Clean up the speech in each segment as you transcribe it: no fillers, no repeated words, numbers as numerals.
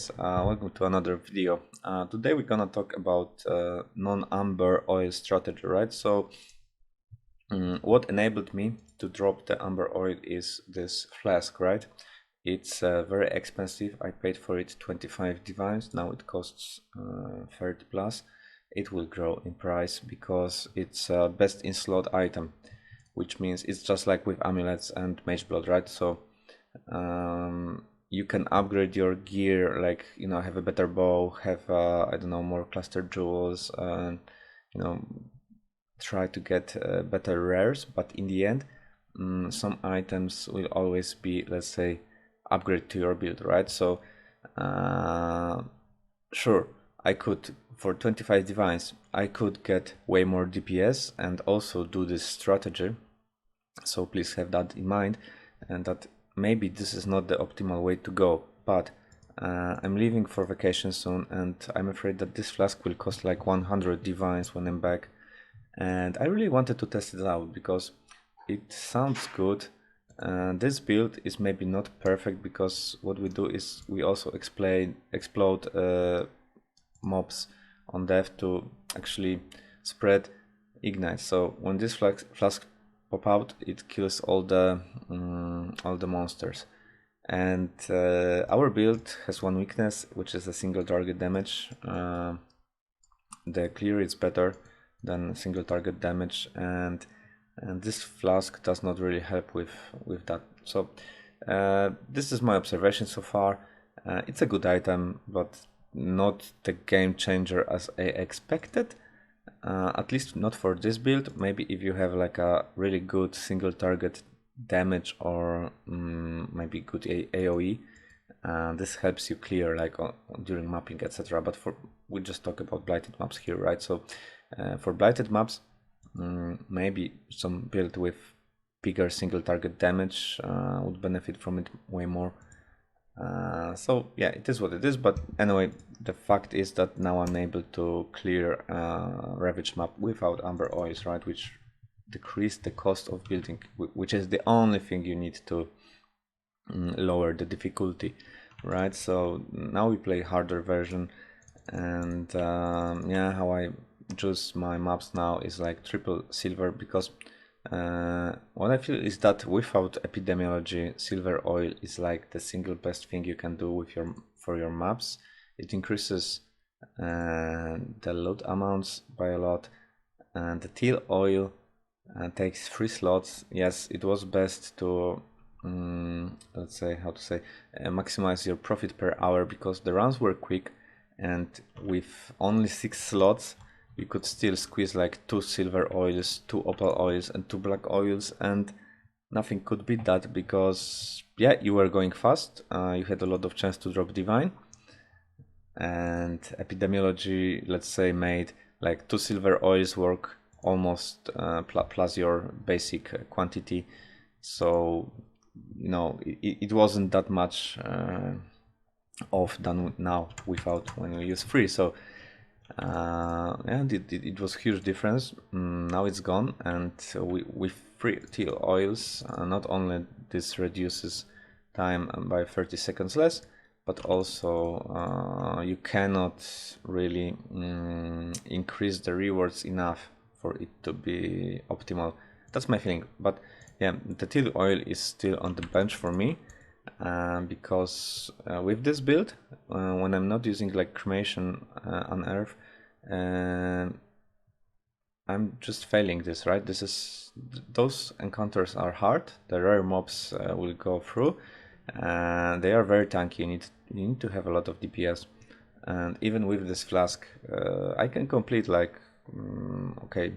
guys, welcome to another video. Today we're gonna talk about non-amber oil strategy, right? So what enabled me to drop the amber oil is this flask, right? It's very expensive. I paid for it 25 divines. Now it costs 30 plus. It will grow in price because it's best in slot item, which means it's just like with amulets and mage blood, right? So you can upgrade your gear, like, you know, have a better bow, have I don't know, more clustered jewels, and you know, try to get better rares. But in the end, some items will always be, let's say, upgrade to your build, right? So sure, I could, for 25 divines, I could get way more DPS and also do this strategy. So please have that in mind, and that maybe this is not the optimal way to go. But I'm leaving for vacation soon, and I'm afraid that this flask will cost like 100 divines when I'm back. And I really wanted to test it out because it sounds good. This build is maybe not perfect because what we do is we also explode mobs on death to actually spread ignite. So when this flask pop out, it kills all the monsters. And our build has one weakness, which is a single target damage. The clear is better than single target damage, and this flask does not really help with that. So this is my observation so far. It's a good item, but not the game changer as I expected. At least not for this build. Maybe if you have like a really good single target damage or maybe good AOE, this helps you clear like during mapping, etc. But we just talk about blighted maps here, right? So for blighted maps, maybe some build with bigger single target damage would benefit from it way more. So yeah, it is what it is. But anyway, the fact is that now I'm able to clear ravaged map without amber oils, right? Which decrease the cost of building, which is the only thing you need to lower the difficulty, right? So now we play harder version, and yeah, how I choose my maps now is like triple silver, because what I feel is that without epidemiology, silver oil is like the single best thing you can do with for your maps. It increases the loot amounts by a lot, and the teal oil takes 3 slots. Yes, it was best to let's say, how to say, maximize your profit per hour, because the runs were quick, and with only 6 slots you could still squeeze like 2 silver oils, 2 opal oils, and 2 black oils, and nothing could beat that, because yeah, you were going fast, you had a lot of chance to drop divine, and epidemiology, let's say, made like 2 silver oils work almost plus your basic quantity. So you know, it wasn't that much off than now without when you use free. So and it was huge difference. Now it's gone, and with free teal oils, not only this reduces time by 30 seconds less, but also you cannot really increase the rewards enough for it to be optimal. That's my feeling. But yeah, the teal oil is still on the bench for me, because with this build, when I'm not using like cremation on earth, I'm just failing this, right? Those encounters are hard. The rare mobs will go through, and they are very tanky. You need to have a lot of DPS, and even with this flask, I can complete like okay,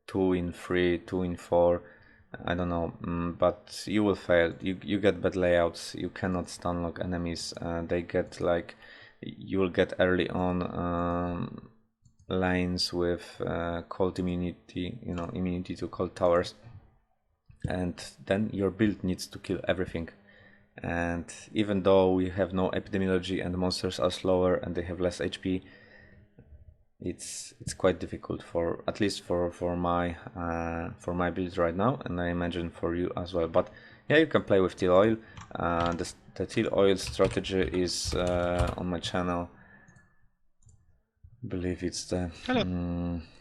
2 in 3, 2 in 4. I don't know, but you will fail. You get bad layouts. You cannot stunlock enemies. They get like, you will get early on lines with cold immunity, you know, immunity to cold towers, and then your build needs to kill everything. And even though we have no epidemiology and the monsters are slower and they have less HP, it's quite difficult, for at least for my build right now, and I imagine for you as well. But yeah, you can play with teal oil. The teal oil strategy is on my channel. I believe it's the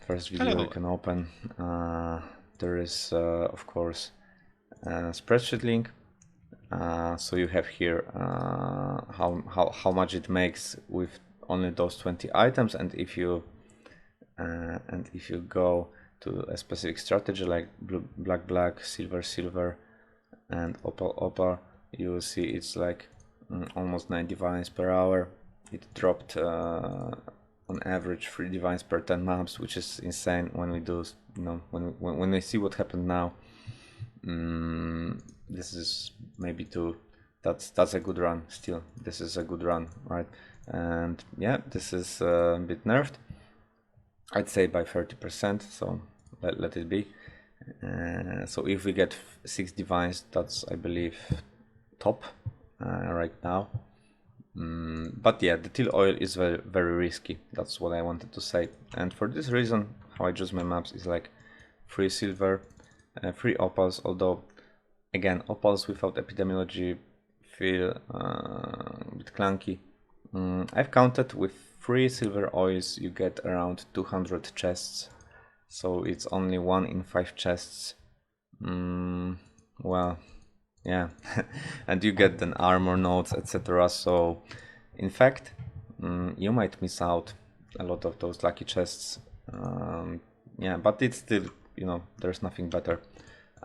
first video you can open. There is of course a spreadsheet link. So you have here how much it makes with only those 20 items, and if you go to a specific strategy like black, silver, and opal, you will see it's like almost 9 divines per hour. It dropped on average 3 divines per 10 maps, which is insane when we do, you know, when we see what happened now. This is maybe that's a good run. Still, this is a good run, right? And yeah, this is a bit nerfed, I'd say by 30%, so let it be. So if we get 6 divines, that's, I believe, top right now. But yeah, the teal oil is very, very risky. That's what I wanted to say. And for this reason, how I choose my maps is like 3 silver, 3 opals, although again, opals without epidemiology feel a bit clunky. I've counted with 3 silver oils you get around 200 chests, so it's only 1 in 5 chests. Well, yeah, and you get then armor nodes, etc. So in fact, you might miss out a lot of those lucky chests. Yeah, but it's still, you know, there's nothing better.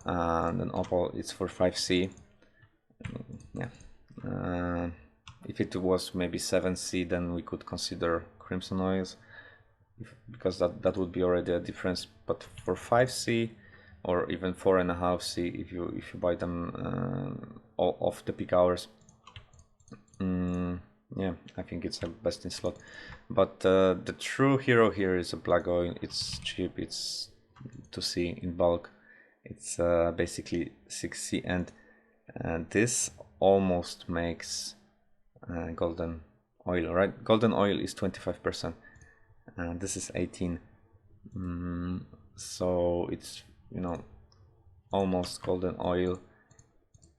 And then opal, it's for 5C. Yeah. If it was maybe 7C, then we could consider crimson oils, because that would be already a difference. But for 5C or even 4.5C, if you buy them off the peak hours, yeah, I think it's a best in slot. But the true hero here is a black oil. It's cheap. It's 2C in bulk. It's basically 6C, and this almost makes golden oil, right? Golden oil is 25%, and this is 18. So it's, you know, almost golden oil,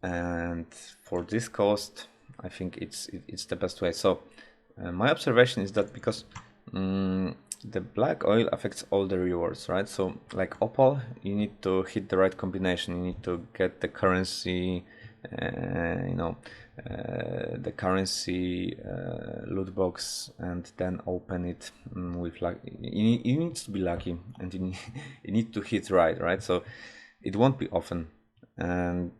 and for this cost, I think it's the best way. So my observation is that because the black oil affects all the rewards, right? So like opal, you need to hit the right combination. You need to get the currency, you know, the currency loot box, and then open it with luck. You need to be lucky, and you need to hit right? So it won't be often. And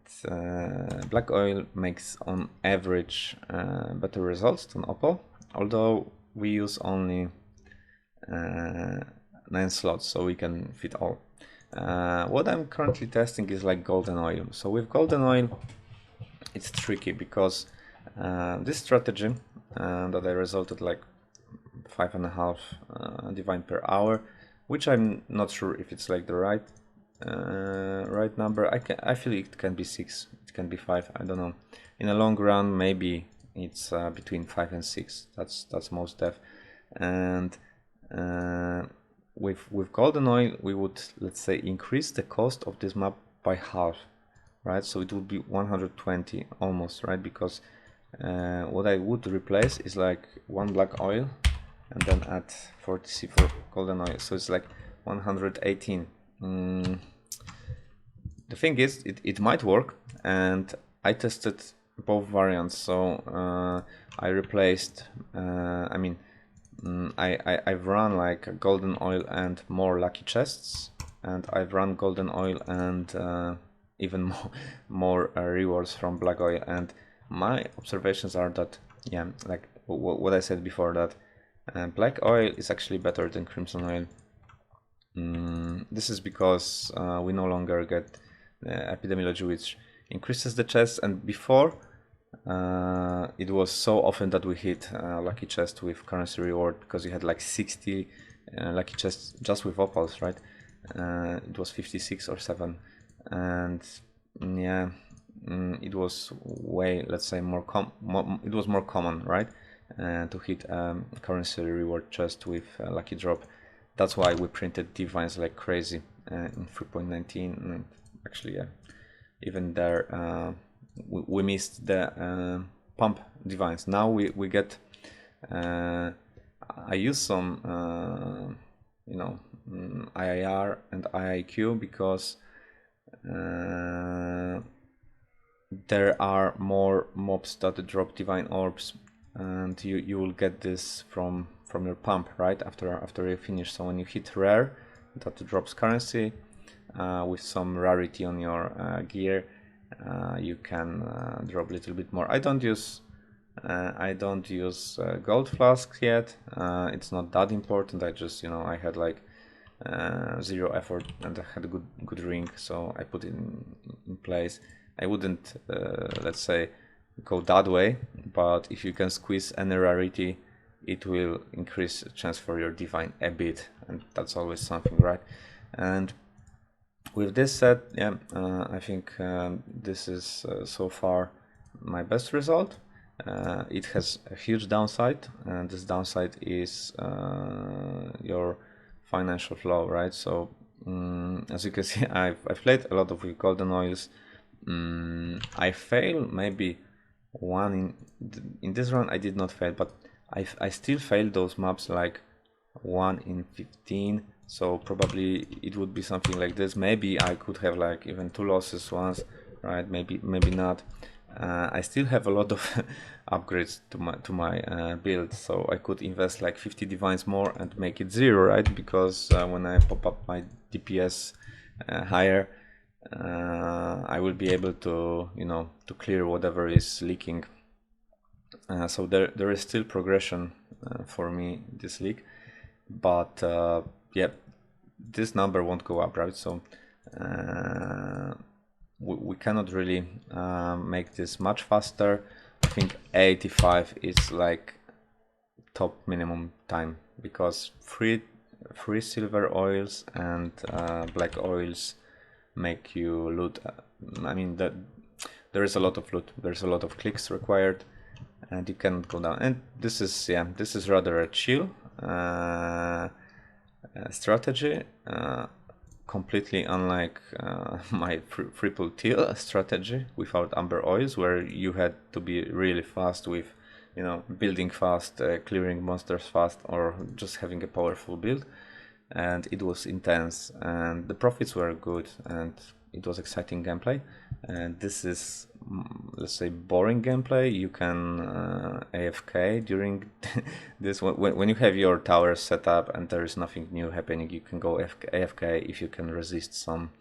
black oil makes on average better results than opal, although we use only 9 slots, so we can fit all. What I'm currently testing is like golden oil. So with golden oil, it's tricky because this strategy that I resulted like 5.5 divine per hour, which I'm not sure if it's like the right number. I feel it can be 6, it can be 5, I don't know. In a long run, maybe it's between 5 and 6. That's most def. And with golden oil, we would, let's say, increase the cost of this map by half, right? So it would be 120 almost, right? Because what I would replace is like 1 black oil and then add 40C for golden oil, so it's like 118. The thing is, it might work, and I tested both variants. So I replaced, I mean, I've run like golden oil and more lucky chests, and I've run golden oil and even more rewards from black oil. And my observations are that, yeah, like what I said before, that black oil is actually better than crimson oil. This is because we no longer get epidemiology, which increases the chest, and before it was so often that we hit lucky chest with currency reward, because you had like 60 lucky chests just with opals, right? It was 56 or 7, and yeah, it was way, let's say, it was more common, right? To hit currency reward chest with lucky drop. That's why we printed divines like crazy in 3.19. Actually, yeah, even there we missed the pump divines. Now we get I use some you know, IIR and IIQ because there are more mobs that drop divine orbs, and you will get this from your pump right after you finish. So when you hit rare, that drops currency with some rarity on your gear, you can drop a little bit more. I don't use gold flasks yet. It's not that important. I just, you know, I had like 0 effort and I had a good ring, so I put it in place. I wouldn't let's say go that way, but if you can squeeze any rarity, it will increase the chance for your divine a bit, and that's always something, right? And with this said, yeah, I think this is so far my best result. It has a huge downside, and this downside is your financial flow, right? So as you can see, I've played a lot of with golden oils. I fail maybe one in this run. I did not fail, but I still failed those maps like 1 in 15. So probably it would be something like this. Maybe I could have like even 2 losses once, right? Maybe not. I still have a lot of upgrades to my build, so I could invest like 50 divines more and make it 0, right? Because when I pop up my DPS higher, I will be able to, you know, to clear whatever is leaking. So there is still progression for me this league, but yeah, this number won't go up, right? So we cannot really make this much faster. I think 85 is like top minimum time, because free silver oils and black oils make you loot. I mean that there is a lot of loot, there's a lot of clicks required, and you cannot go down. And this is rather a chill strategy, completely unlike my triple teal strategy without amber oils, where you had to be really fast with, you know, building fast, clearing monsters fast, or just having a powerful build. And it was intense, and the profits were good, and it was exciting gameplay. And this is, let's say, boring gameplay. You can AFK during this. When you have your tower set up and there is nothing new happening, you can go AFK if you can resist some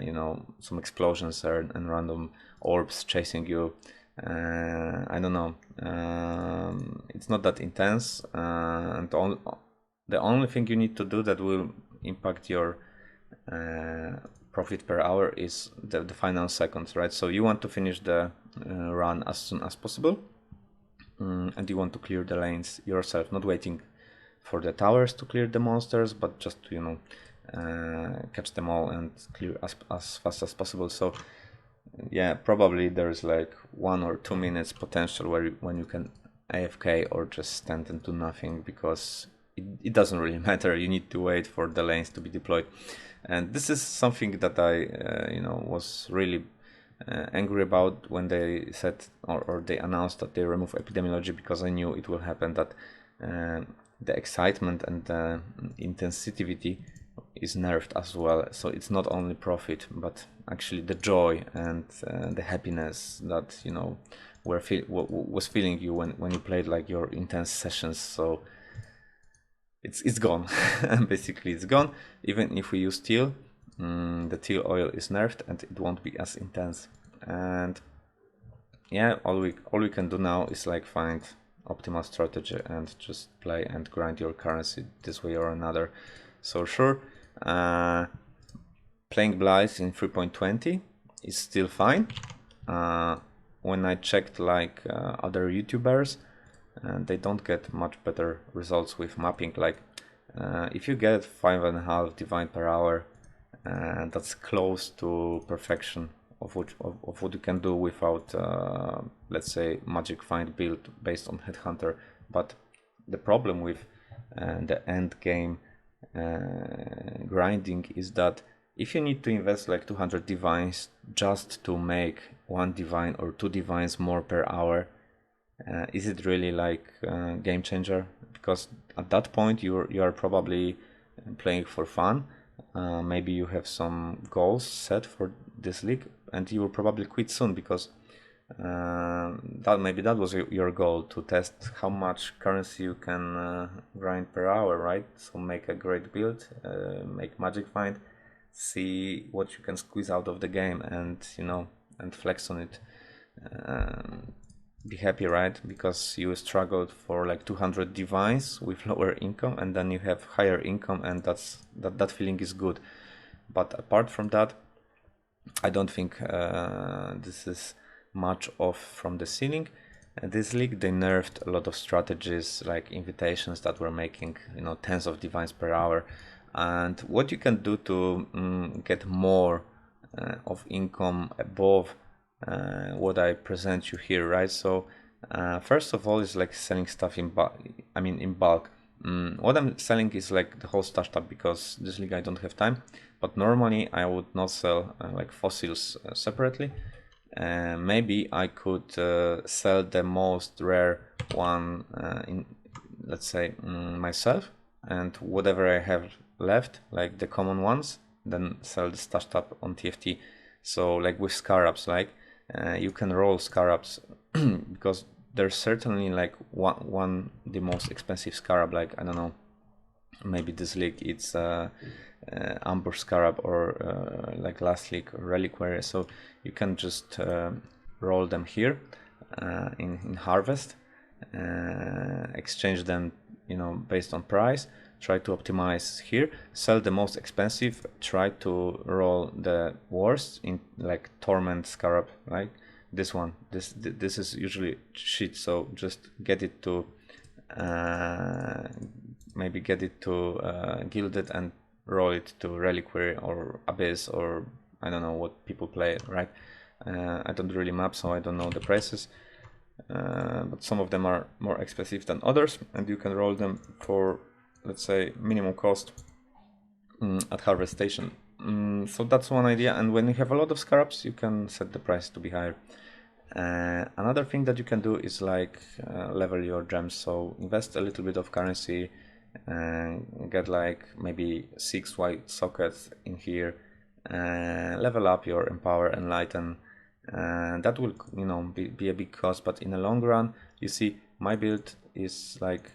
you know, some explosions and random orbs chasing you. I don't know, it's not that intense, and the only thing you need to do that will impact your profit per hour is the final seconds, right? So you want to finish the run as soon as possible, and you want to clear the lanes yourself, not waiting for the towers to clear the monsters, but just to, you know, catch them all and clear as fast as possible. So yeah, probably there's like 1 or 2 minutes potential when you can AFK or just stand and do nothing, because it doesn't really matter. You need to wait for the lanes to be deployed. And this is something that I you know, was really angry about when they said or they announced that they remove epidemiology, because I knew it will happen, that the excitement and the intensity is nerfed as well. So it's not only profit, but actually the joy and the happiness that, you know, was feeling you when you played like your intense sessions. So it's gone. Basically it's gone. Even if we use teal, the teal oil is nerfed and it won't be as intense. And yeah, all we can do now is like find optimal strategy and just play and grind your currency this way or another. So sure, playing Blight in 3.20 is still fine. When I checked like other YouTubers, and they don't get much better results with mapping. Like if you get 5.5 divine per hour, that's close to perfection of what you can do without let's say magic find build based on headhunter. But the problem with the end game grinding is that if you need to invest like 200 divines just to make 1 divine or 2 divines more per hour, is it really like a game changer? Because at that point you are probably playing for fun. Maybe you have some goals set for this league, and you will probably quit soon because that was your goal, to test how much currency you can grind per hour, right? So make a great build, make magic find, see what you can squeeze out of the game, and and flex on it. Be happy, right? Because you struggled for like 200 divines with lower income, and then you have higher income, and that feeling is good. But apart from that, I don't think this is much off from the ceiling. This league, they nerfed a lot of strategies like invitations that were making tens of divines per hour, and what you can do to get more of income above what I present you here, right? So first of all is like selling stuff in bulk. In bulk. What I'm selling is like the whole stash tab, because this league I don't have time. But normally I would not sell like fossils separately. Maybe I could sell the most rare one in, let's say, myself, and whatever I have left, like the common ones, then sell the stash tab on TFT. So like with scarabs, like you can roll scarabs because there's certainly like one the most expensive scarab, like I don't know, maybe this league it's amber scarab, or like last league reliquary. So you can just roll them here in harvest, exchange them based on price, try to optimize here, sell the most expensive, try to roll the worst in like torment scarab, like this one. This is usually shit, so just get it to maybe get it to gilded and roll it to reliquary or abyss, or I don't know what people play, right? I don't really map, so I don't know the prices, but some of them are more expensive than others, and you can roll them for, let's say, minimum cost at harvest station. So that's one idea, and when you have a lot of scarabs, you can set the price to be higher. Another thing that you can do is like level your gems. So invest a little bit of currency and get like maybe 6 white sockets in here, level up your empower, enlighten. That will be a big cost, but in the long run, you see, my build is like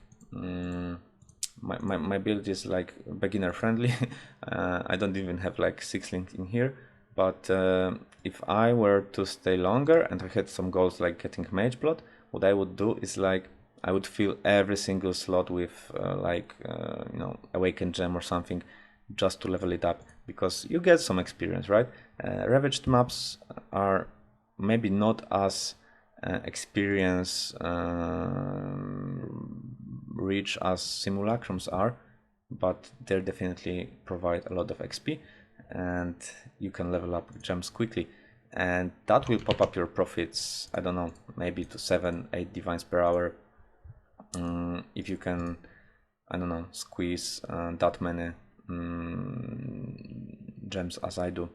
my build is like beginner friendly. I don't even have like 6 links in here, but if I were to stay longer and I had some goals like getting mage blood, what I would do is like I would fill every single slot with awakened gem or something, just to level it up, because you get some experience, right? Ravaged maps are maybe not as experience rich as simulacrums are, but they definitely provide a lot of XP, and you can level up gems quickly, and that will pop up your profits, I don't know, maybe to 7-8 divines per hour, if you can, I don't know, squeeze that many gems as I do.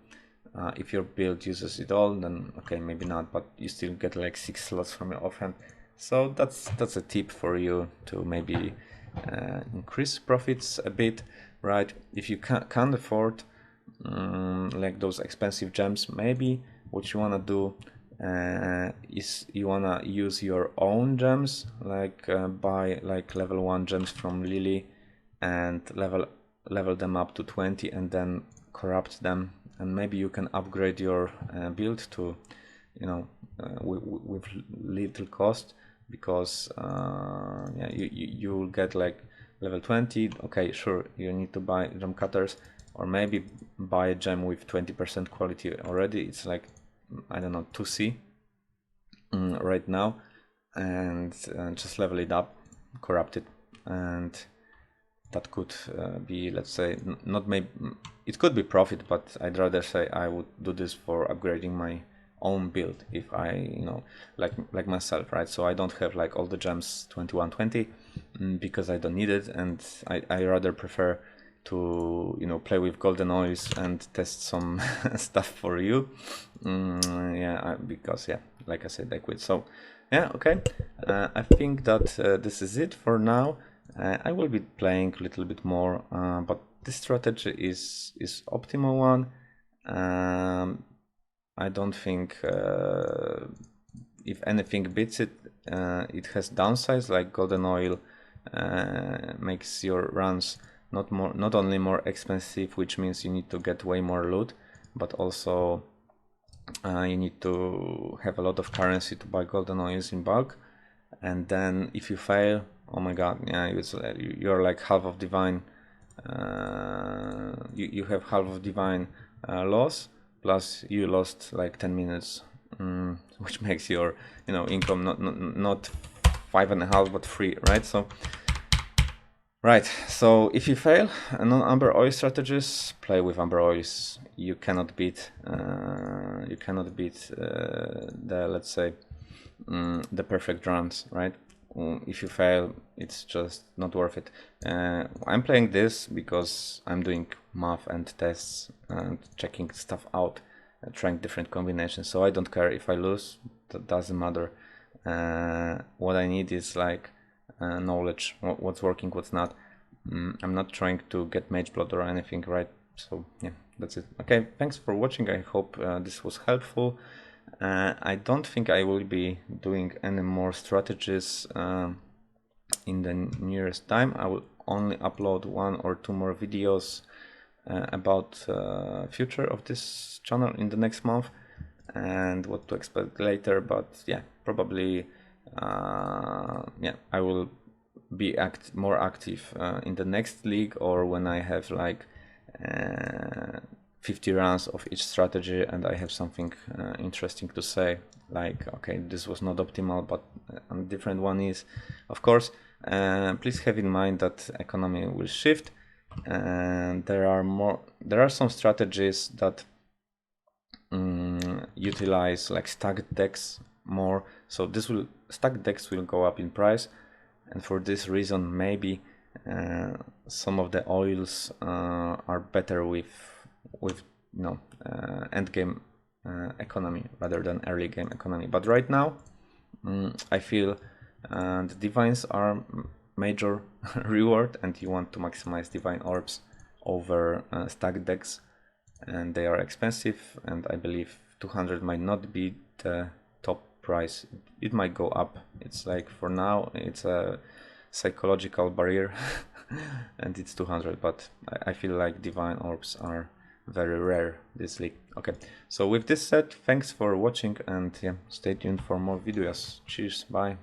If your build uses it all, then okay, maybe not, but you still get like 6 slots from your offhand. So that's a tip for you to maybe increase profits a bit, right? If you can't afford like those expensive gems, maybe what you wanna do is you wanna use your own gems, like buy like level 1 gems from Lily and level them up to 20 and then corrupt them, and maybe you can upgrade your build to with little cost, because you will get like level 20. Okay, sure, you need to buy gem cutters, or maybe buy a gem with 20% quality already. It's like, I don't know, 2C right now, and just level it up, corrupt it, and that could be, let's say, not maybe, it could be profit, but I'd rather say I would do this for upgrading my own build, if I, like myself, right? So I don't have like all the gems 2120 because I don't need it, and I rather prefer to play with golden oils and test some stuff for you. Yeah, because like I said, I quit. So yeah, okay. I think that this is it for now. I will be playing a little bit more, but this strategy is optimal one. I don't think if anything beats it. It has downsides, like golden oil makes your runs not only more expensive, which means you need to get way more loot, but also you need to have a lot of currency to buy golden oils in bulk. And then if you fail, oh my god, yeah, you're like half of divine. You have half of divine loss, plus you lost like 10 minutes, which makes your income not 5.5 but 3, right? So if you fail non-amber oil strategies, play with amber oils. You cannot beat the, let's say, the perfect runs, right? If you fail, it's just not worth it. I'm playing this because I'm doing math and tests and checking stuff out, trying different combinations. So I don't care if I lose, that doesn't matter. What I need is like knowledge, what's working, what's not. I'm not trying to get mage blood or anything, right? So yeah, that's it. Okay, thanks for watching. I hope this was helpful. I don't think I will be doing any more strategies in the nearest time. I will only upload 1 or 2 more videos about future of this channel in the next month and what to expect later. But yeah, probably I will be more active in the next league, or when I have like 50 runs of each strategy and I have something interesting to say, like, okay, this was not optimal, but a different one is. Of course, please have in mind that economy will shift, and there are some strategies that utilize like stacked decks more. So stacked decks will go up in price, and for this reason maybe some of the oils are better with end game economy rather than early game economy. But right now I feel the divines are major reward, and you want to maximize divine orbs over stacked decks, and they are expensive, and I believe 200 might not be the top price. It might go up. It's like, for now it's a psychological barrier and it's 200, but I feel like divine orbs are very rare this league. Okay, so with this said, thanks for watching, and yeah, stay tuned for more videos. Cheers, bye.